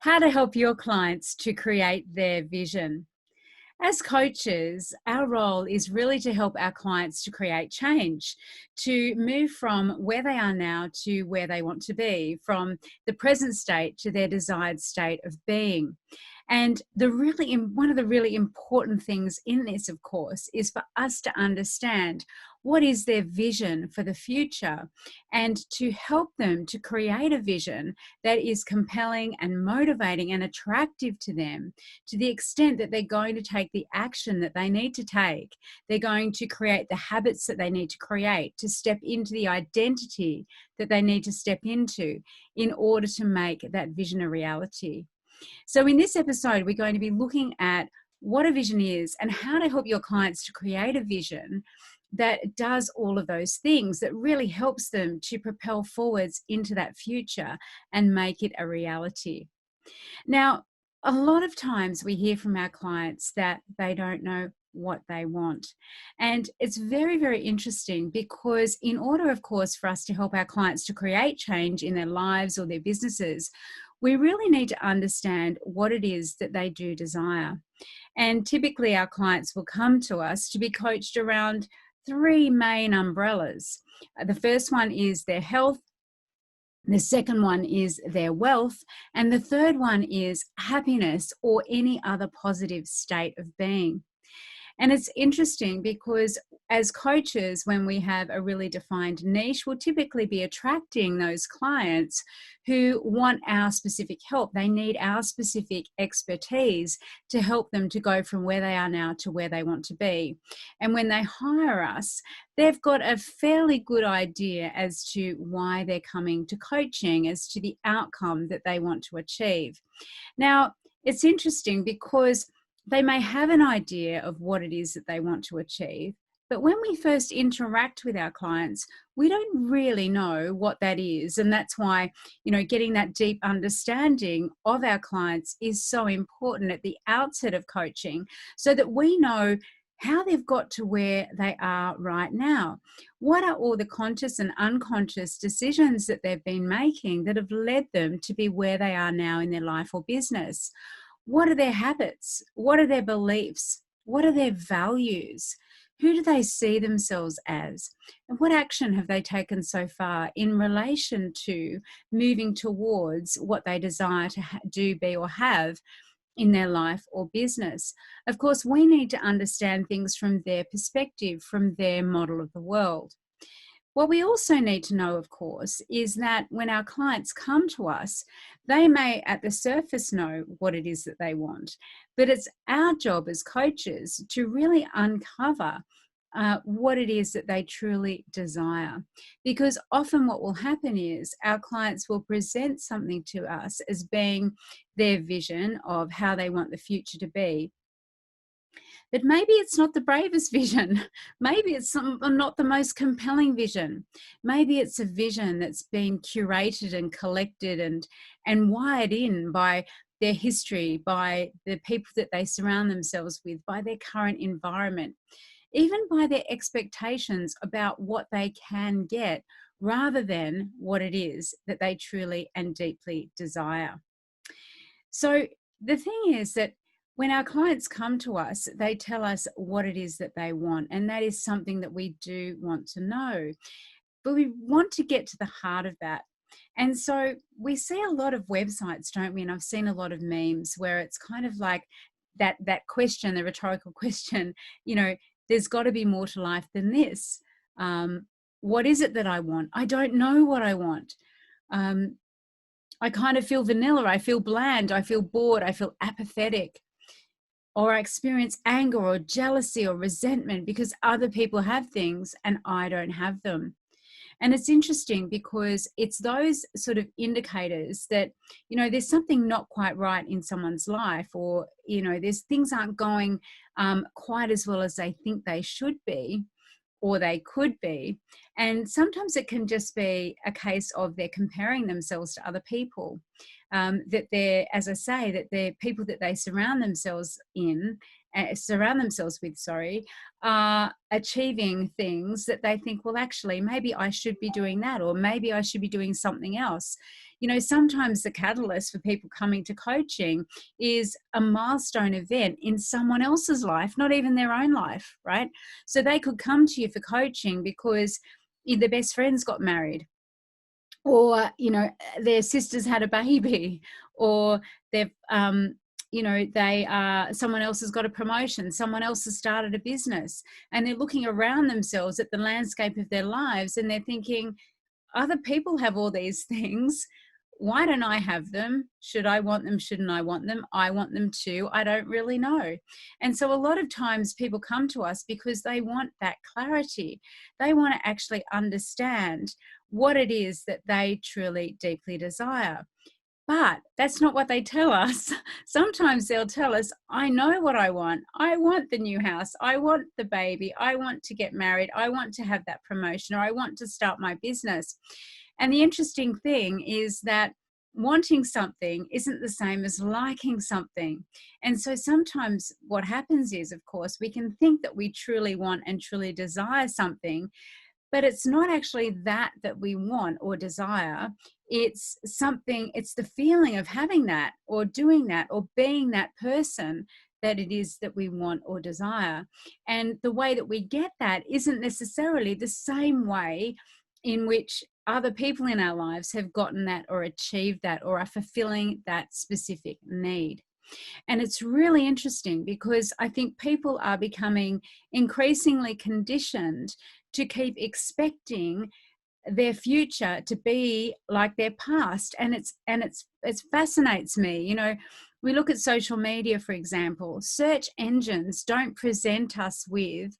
how to help your clients to create their vision. As coaches, our role is really to help our clients to create change, to move from where they are now to where they want to be, from the present state to their desired state of being. And one of the really important things in this, of course, is for us to understand what is their vision for the future and to help them to create a vision that is compelling and motivating and attractive to them, to the extent that they're going to take the action that they need to take. They're going to create the habits that they need to create, to step into the identity that they need to step into in order to make that vision a reality. So in this episode, we're going to be looking at what a vision is and how to help your clients to create a vision that does all of those things, that really helps them to propel forwards into that future and make it a reality. Now, a lot of times we hear from our clients that they don't know what they want. And it's very, very interesting because in order, of course, for us to help our clients to create change in their lives or their businesses, we really need to understand what it is that they do desire. And typically our clients will come to us to be coached around three main umbrellas. The first one is their health. The second one is their wealth. And the third one is happiness or any other positive state of being. And it's interesting because as coaches, when we have a really defined niche, we'll typically be attracting those clients who want our specific help. They need our specific expertise to help them to go from where they are now to where they want to be. And when they hire us, they've got a fairly good idea as to why they're coming to coaching, as to the outcome that they want to achieve. Now, it's interesting because they may have an idea of what it is that they want to achieve, but when we first interact with our clients, we don't really know what that is. And that's why, getting that deep understanding of our clients is so important at the outset of coaching, so that we know how they've got to where they are right now. What are all the conscious and unconscious decisions that they've been making that have led them to be where they are now in their life or business? What are their habits? What are their beliefs? What are their values? Who do they see themselves as? And what action have they taken so far in relation to moving towards what they desire to do, be, or have in their life or business? Of course, we need to understand things from their perspective, from their model of the world. What we also need to know, of course, is that when our clients come to us, they may at the surface know what it is that they want, but it's our job as coaches to really uncover what it is that they truly desire. Because often what will happen is our clients will present something to us as being their vision of how they want the future to be. But maybe it's not the bravest vision. Maybe it's not the most compelling vision. Maybe it's a vision that's been curated and collected and wired in by their history, by the people that they surround themselves with, by their current environment, even by their expectations about what they can get, rather than what it is that they truly and deeply desire. So the thing is that when our clients come to us, they tell us what it is that they want, and that is something that we do want to know. But we want to get to the heart of that. And so we see a lot of websites, don't we? And I've seen a lot of memes where it's kind of like that question, the rhetorical question, there's got to be more to life than this. What is it that I want? I don't know what I want. I kind of feel vanilla. I feel bland. I feel bored. I feel apathetic. Or I experience anger or jealousy or resentment because other people have things and I don't have them. And it's interesting because it's those sort of indicators that, there's something not quite right in someone's life, or, there's things aren't going quite as well as they think they should be, or they could be. And sometimes it can just be a case of they're comparing themselves to other people. That they're, as I say, that they're people that they surround themselves in surround themselves with, sorry, are achieving things that they think, well, actually, maybe I should be doing that, or maybe I should be doing something else. You know, sometimes the catalyst for people coming to coaching is a milestone event in someone else's life, not even their own life, right? So they could come to you for coaching because their best friends got married, or their sisters had a baby, or they've they are, someone else has got a promotion, someone else has started a business, and they're looking around themselves at the landscape of their lives, and they're thinking, other people have all these things. Why don't I have them? Should I want them? Shouldn't I want them? I want them too. I don't really know. And so a lot of times people come to us because they want that clarity. They want to actually understand what it is that they truly, deeply desire. But that's not what they tell us. Sometimes they'll tell us, I know what I want. I want the new house. I want the baby. I want to get married. I want to have that promotion, or I want to start my business. And the interesting thing is that wanting something isn't the same as liking something. And so sometimes what happens is, of course, we can think that we truly want and truly desire something, but it's not actually that we want or desire. It's something, it's the feeling of having that or doing that or being that person that it is that we want or desire. And the way that we get that isn't necessarily the same way in which other people in our lives have gotten that or achieved that or are fulfilling that specific need. And it's really interesting because I think people are becoming increasingly conditioned to keep expecting their future to be like their past. And it fascinates me. You know, we look at social media, for example. Search engines don't present us with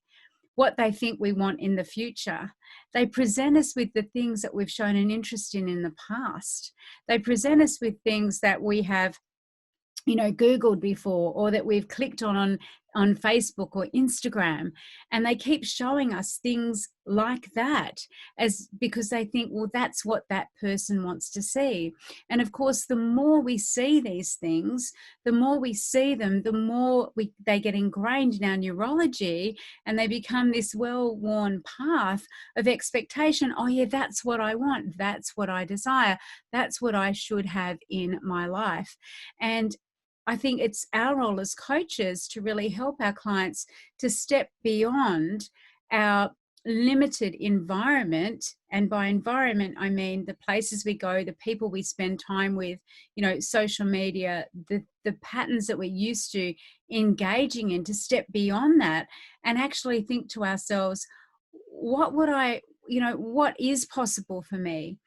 what they think we want in the future. They present us with the things that we've shown an interest in the past. They present us with things that we have Googled before, or that we've clicked on Facebook or Instagram, and they keep showing us things like that because they think, well, that's what that person wants to see. And of course, the more we see these things, the more we see them, the more they get ingrained in our neurology, and they become this well-worn path of expectation. Oh yeah, that's what I want. That's what I desire. That's what I should have in my life. And I think it's our role as coaches to really help our clients to step beyond our limited environment. And by environment, I mean the places we go, the people we spend time with, social media, the patterns that we're used to engaging in, to step beyond that and actually think to ourselves, what is possible for me?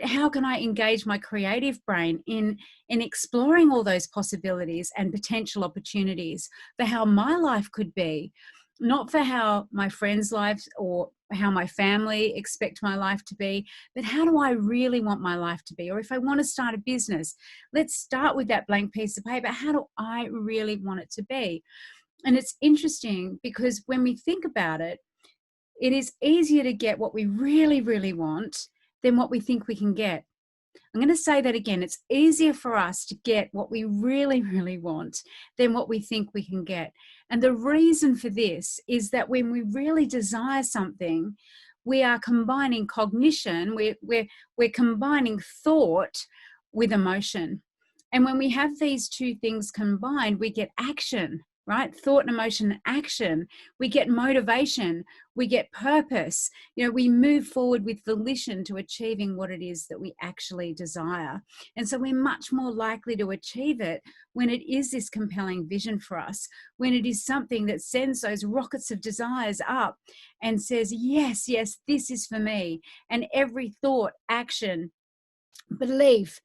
How can I engage my creative brain in exploring all those possibilities and potential opportunities for how my life could be, not for how my friends' lives or how my family expect my life to be, but how do I really want my life to be? Or if I want to start a business, let's start with that blank piece of paper. How do I really want it to be? And it's interesting because when we think about it, it is easier to get what we really, really want than what we think we can get. I'm going to say that again. It's easier for us to get what we really, really want than what we think we can get. And the reason for this is that when we really desire something, we are combining cognition, we're combining thought with emotion. And when we have these two things combined, we get action, right? Thought and emotion and action. We get motivation, we get purpose. We move forward with volition to achieving what it is that we actually desire. And so we're much more likely to achieve it when it is this compelling vision for us, when it is something that sends those rockets of desires up and says, yes, yes, this is for me. And every thought, action, belief,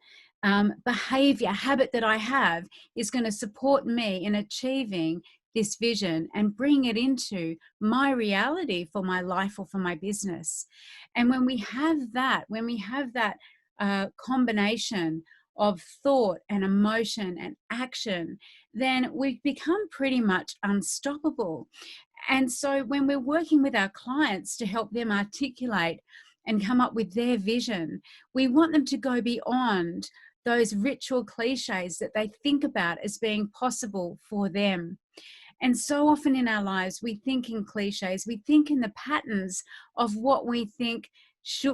behavior, habit that I have is going to support me in achieving this vision and bring it into my reality for my life or for my business. And when we have that, combination of thought and emotion and action, then we become pretty much unstoppable. And so when we're working with our clients to help them articulate and come up with their vision, we want them to go beyond those ritual cliches that they think about as being possible for them. And so often in our lives, we think in cliches, we think in the patterns of what we think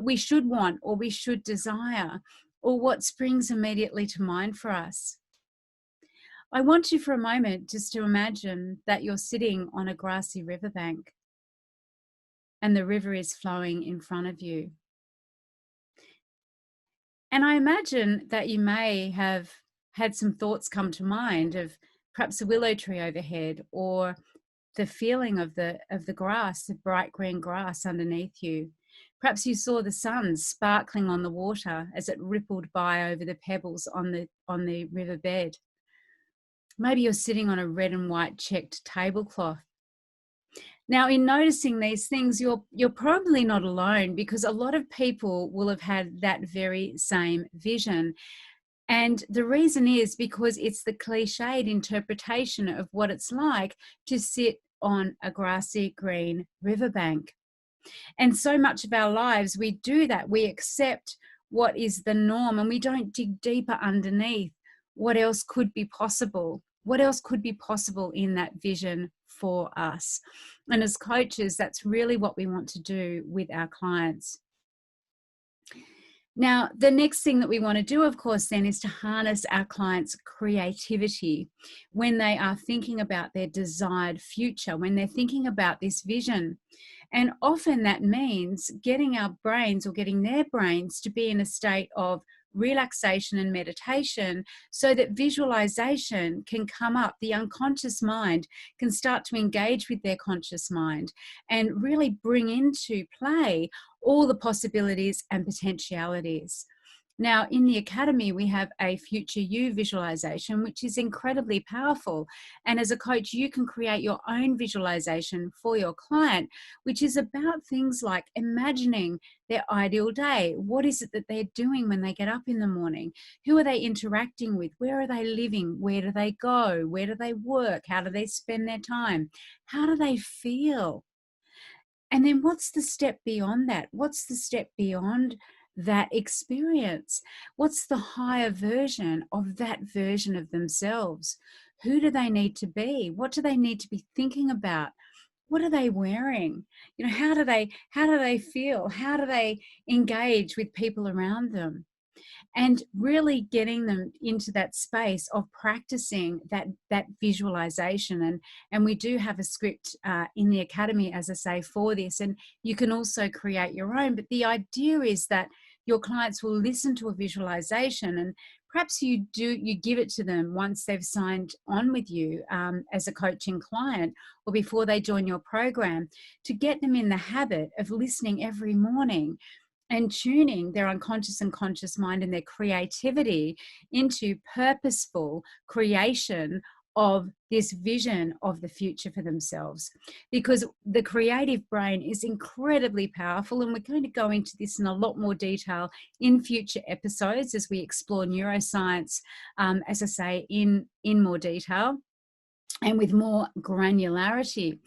we should want or we should desire, or what springs immediately to mind for us. I want you for a moment just to imagine that you're sitting on a grassy riverbank and the river is flowing in front of you. And I imagine that you may have had some thoughts come to mind of perhaps a willow tree overhead, or the feeling of the grass, the bright green grass underneath you. Perhaps you saw the sun sparkling on the water as it rippled by over the pebbles on the riverbed. Maybe you're sitting on a red and white checked tablecloth. Now, in noticing these things, you're probably not alone, because a lot of people will have had that very same vision. And the reason is because it's the cliched interpretation of what it's like to sit on a grassy green riverbank. And so much of our lives, we do that. We accept what is the norm and we don't dig deeper underneath what else could be possible. What else could be possible in that vision for us? And as coaches, that's really what we want to do with our clients. Now, the next thing that we want to do, of course, then is to harness our clients' creativity when they are thinking about their desired future, when they're thinking about this vision. And often that means getting our brains, or getting their brains, to be in a state of relaxation and meditation, so that visualization can come up. The unconscious mind can start to engage with their conscious mind and really bring into play all the possibilities and potentialities. Now, in the Academy, we have a future you visualization, which is incredibly powerful. And as a coach, you can create your own visualization for your client, which is about things like imagining their ideal day. What is it that they're doing when they get up in the morning? Who are they interacting with? Where are they living? Where do they go? Where do they work? How do they spend their time? How do they feel? And then what's the step beyond that? What's the step beyond that experience? What's the higher version of that version of themselves? Who do they need to be? What do they need to be thinking about? What are they wearing? How do they feel? How do they engage with people around them? And really getting them into that space of practicing that visualization. And we do have a script in the Academy, as I say, for this, and you can also create your own. But the idea is that your clients will listen to a visualization, and perhaps you give it to them once they've signed on with you as a coaching client, or before they join your program, to get them in the habit of listening every morning and tuning their unconscious and conscious mind and their creativity into purposeful creation of this vision of the future for themselves. Because the creative brain is incredibly powerful, and we're going to go into this in a lot more detail in future episodes as we explore neuroscience, as I say, in more detail and with more granularity.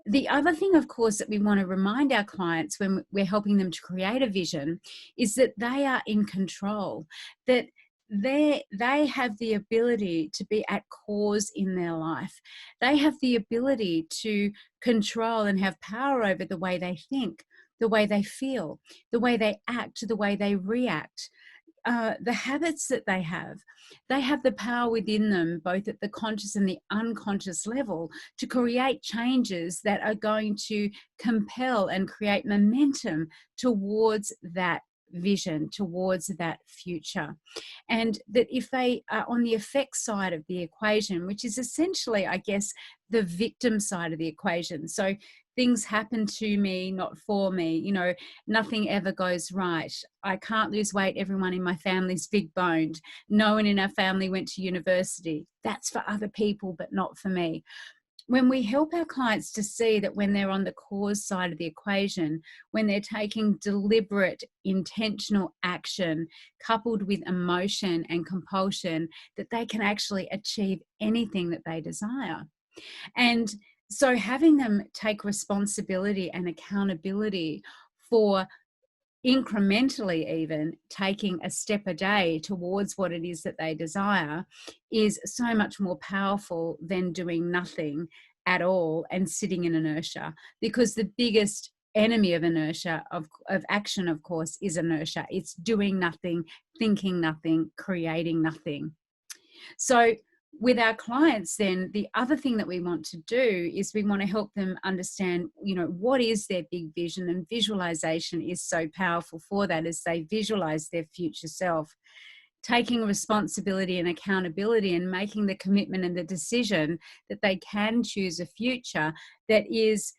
The other thing, of course, that we want to remind our clients when we're helping them to create a vision is that they are in control, that they have the ability to be at cause in their life. They have the ability to control and have power over the way they think, the way they feel, the way they act, the way they react. The habits that they have the power within them, both at the conscious and the unconscious level, to create changes that are going to compel and create momentum towards that vision, towards that future. And that if they are on the effect side of the equation, which is essentially, I guess, the victim side of the equation. So things happen to me, not for me. Nothing ever goes right. I can't lose weight. Everyone in my family's big boned. No one in our family went to university. That's for other people, but not for me. When we help our clients to see that when they're on the cause side of the equation, when they're taking deliberate, intentional action coupled with emotion and compulsion, that they can actually achieve anything that they desire. And so having them take responsibility and accountability for incrementally, even taking a step a day towards what it is that they desire, is so much more powerful than doing nothing at all and sitting in inertia. Because the biggest enemy of inertia, of action, of course, is inertia. It's doing nothing, thinking nothing, creating nothing. So with our clients, then the other thing that we want to do is we want to help them understand, what is their big vision. And visualization is so powerful for that, as they visualize their future self, taking responsibility and accountability and making the commitment and the decision that they can choose a future that is,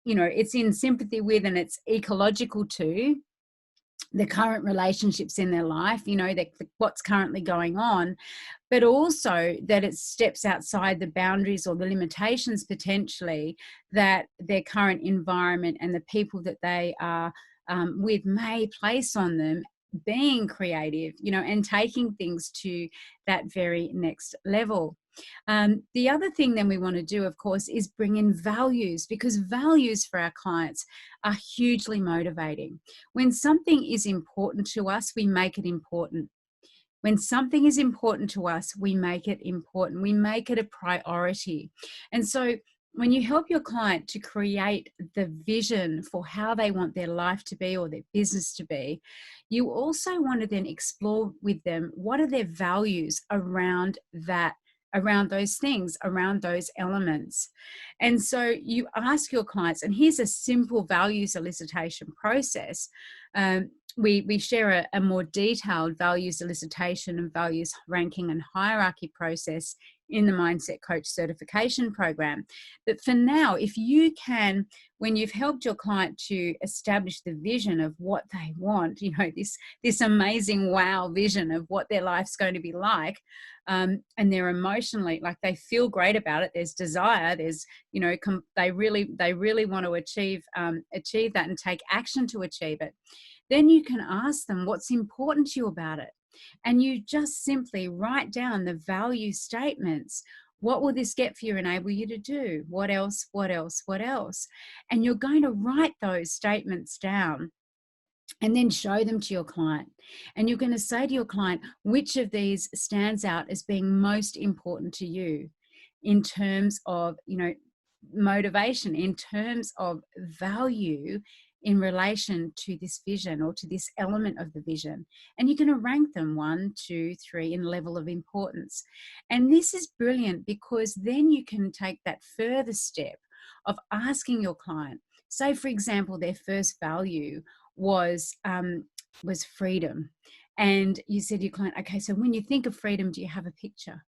it's in sympathy with and it's ecological to the current relationships in their life, what's currently going on, but also that it steps outside the boundaries or the limitations potentially that their current environment and the people that they are with may place on them, being creative, and taking things to that very next level. The other thing then we want to do, of course, is bring in values, because values for our clients are hugely motivating. When something is important to us, we make it important. When something is important to us, we make it important. We make it a priority. And so when you help your client to create the vision for how they want their life to be or their business to be, you also want to then explore with them what are their values around that, around those things, around those elements. And so you ask your clients, and here's a simple values elicitation process. We share a more detailed values elicitation and values ranking and hierarchy process in the Mindset Coach certification program. But for now, if you can, when you've helped your client to establish the vision of what they want, this amazing wow vision of what their life's going to be like, and they're emotionally, like, they feel great about it, there's desire, there's, they really want to achieve that and take action to achieve it, then you can ask them what's important to you about it. And you just simply write down the value statements. What will this get for you, enable you to do? What else, what else, what else? And you're going to write those statements down and then show them to your client. And you're going to say to your client, which of these stands out as being most important to you in terms of, motivation, in terms of value, in relation to this vision or to this element of the vision. And you're going to rank them 1, 2, 3 in level of importance. And this is brilliant, because then you can take that further step of asking your client, say, for example, their first value was freedom. And you said to your client, okay, so when you think of freedom, do you have a picture?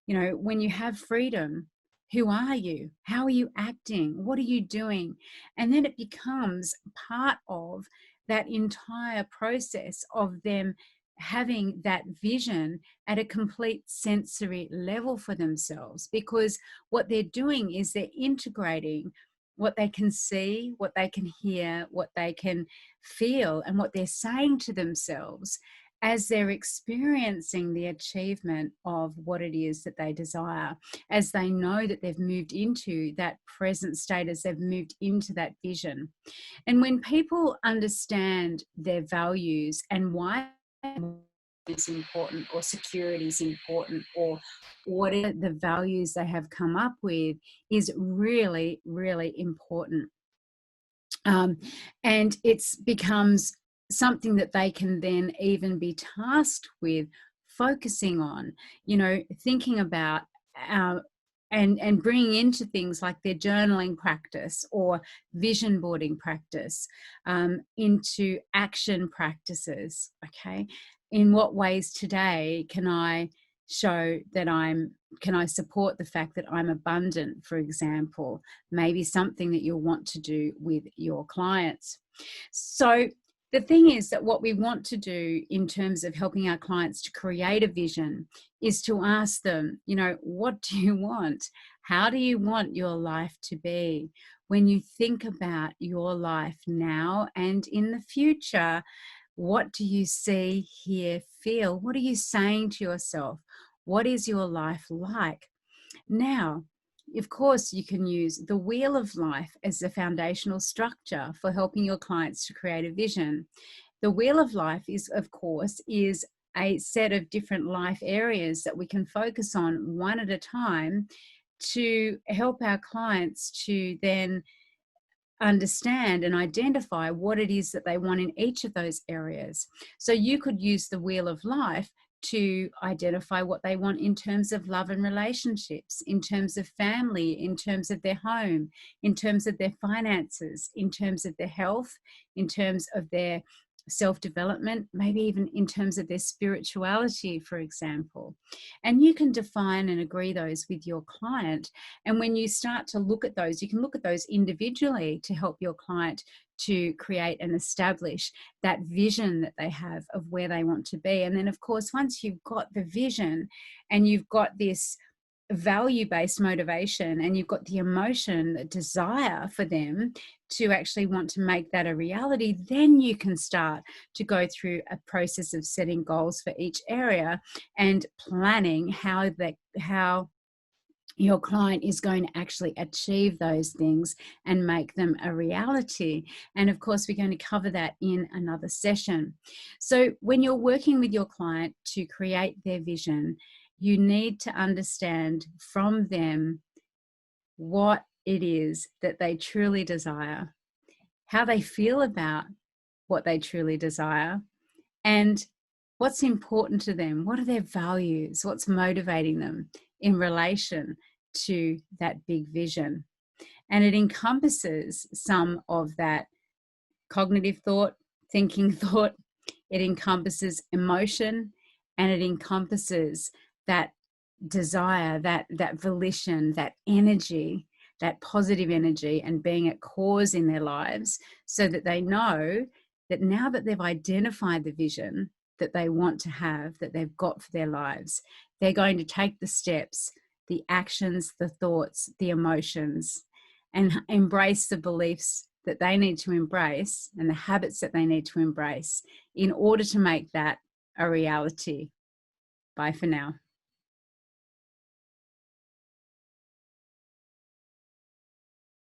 When you have freedom, who are you? How are you acting? What are you doing? And then it becomes part of that entire process of them having that vision at a complete sensory level for themselves, because what they're doing is they're integrating what they can see, what they can hear, what they can feel, and what they're saying to themselves as they're experiencing the achievement of what it is that they desire, as they know that they've moved into that present state, as they've moved into that vision. And when people understand their values and why is important, or security is important, or whatever the values they have come up with is really, really important. And it becomes something that they can then even be tasked with focusing on, thinking about, and bringing into things like their journaling practice or vision boarding practice, into action practices. Okay, in what ways today can I show that can I support the fact that I'm abundant, for example? Maybe something that you'll want to do with your clients. So the thing is that what we want to do in terms of helping our clients to create a vision is to ask them, what do you want? How do you want your life to be? When you think about your life now and in the future, what do you see, hear, feel? What are you saying to yourself? What is your life like? Now, of course, you can use the wheel of life as a foundational structure for helping your clients to create a vision. The wheel of life is, of course, is a set of different life areas that we can focus on one at a time to help our clients to then understand and identify what it is that they want in each of those areas. So you could use the wheel of life to identify what they want in terms of love and relationships, in terms of family, in terms of their home, in terms of their finances, in terms of their health, in terms of their self-development, maybe even in terms of their spirituality, for example. And you can define and agree those with your client. And when you start to look at those, you can look at those individually to help your client to create and establish that vision that they have of where they want to be. And then, of course, once you've got the vision and you've got this value-based motivation and you've got the emotion, the desire for them to actually want to make that a reality, then you can start to go through a process of setting goals for each area and planning how your client is going to actually achieve those things and make them a reality. And of course, we're going to cover that in another session. So when you're working with your client to create their vision, you need to understand from them what it is that they truly desire, how they feel about what they truly desire, and what's important to them. What are their values? What's motivating them in relation to that big vision? And it encompasses some of that cognitive thought, thinking thought. It encompasses emotion, and it encompasses that desire, that volition, that energy, that positive energy, and being at cause in their lives, so that they know that now that they've identified the vision that they want to have, that they've got for their lives, they're going to take the steps, the actions, the thoughts, the emotions, and embrace the beliefs that they need to embrace and the habits that they need to embrace in order to make that a reality. Bye for now.